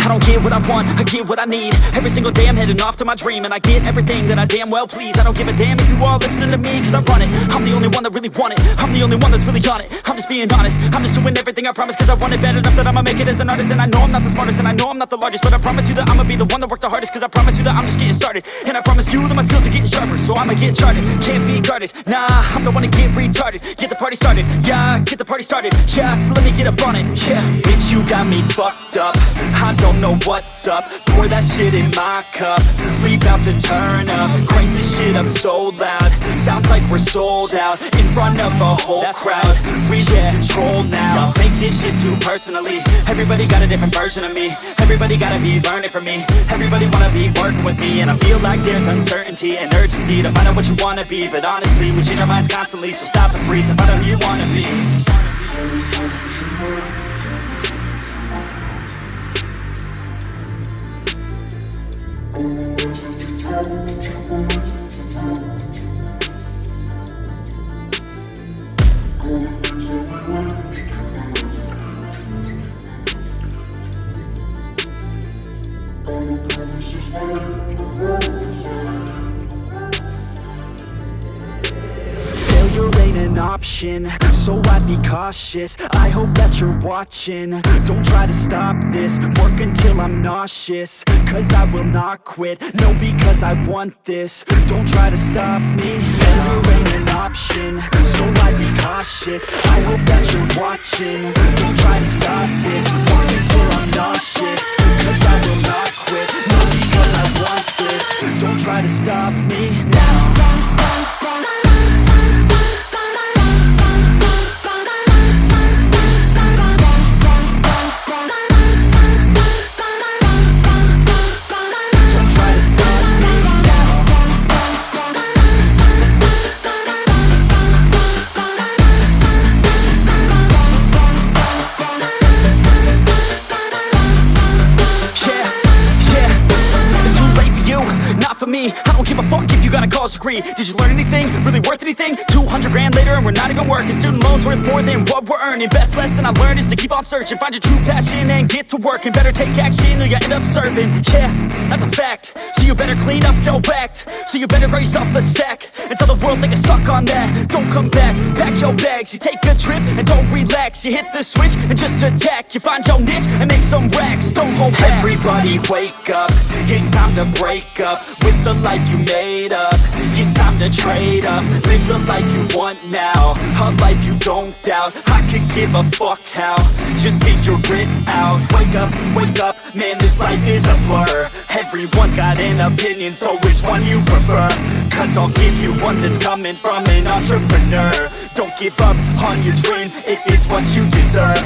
I don't get what I want, I get what I need. Every single day I'm heading off to my dream, and I get everything that I damn well please. I don't give a damn if you all listening to me, cause I run it. I'm the only one that really want it, I'm the only one that's really on it. I'm just being honest, I'm just doing everything I promise, cause I want it bad enough that I'ma make it as an artist. And I know I'm not the smartest, and I know I'm not the largest, but I promise you that I'ma be the one that worked the hardest. Cause I promise you that I'm just getting started, and I promise you that my skills are getting sharper. So I'ma get charted, can't be guarded. Nah, I'm the one to get retarded. Get the party started, yeah, get the party started. Yeah, so let me get up on it, yeah. Bitch, you got me fucked up, I don't know what's up. Pour that shit in my cup, we bout to turn up. Crank this shit up so loud, sounds like we're sold out. In front of a whole crowd, we lose control now. Y'all take this shit too personally, everybody got a different version of me. Everybody gotta be learning from me, everybody wanna be working with me. And I feel like there's uncertainty and urgency to find out what you wanna be. But honestly, we change our minds constantly, so stop and breathe to find out who you wanna be. Failure ain't an option, so I'd be cautious. I hope that you're watching, don't try to stop this. Work until I'm nauseous, cause I will not quit. No, because I want this, don't try to stop me. Failure ain't an option, so I'd be cautious. I hope that you're watching, don't try to stop this. Work until I'm nauseous, cause I will not quit. No, because I want this, don't try to stop me now. For me, I don't give a fuck if you got a college degree. Did you learn anything? Really worth anything? 200 grand later and we're not even working. Student loans worth more than what we're earning. Best lesson I learned is to keep on searching. Find your true passion and get to work. And better take action or you end up serving. Yeah, that's a fact. So you better clean up your act. So you better grab yourself a sack and tell the world they can suck on that. Don't come back, pack your bags. You take a trip and don't relax. You hit the switch and just attack. You find your niche and make some racks. Don't hold back. Everybody wake up, it's time to break up with the life you made up. It's time to trade up, live the life you want now, a life you don't doubt. I could give a fuck how, just figure it out. Wake up, man, this life is a blur. Everyone's got an opinion, so which one you prefer? Cause I'll give you one that's coming from an entrepreneur. Don't give up on your dream if it's what you deserve.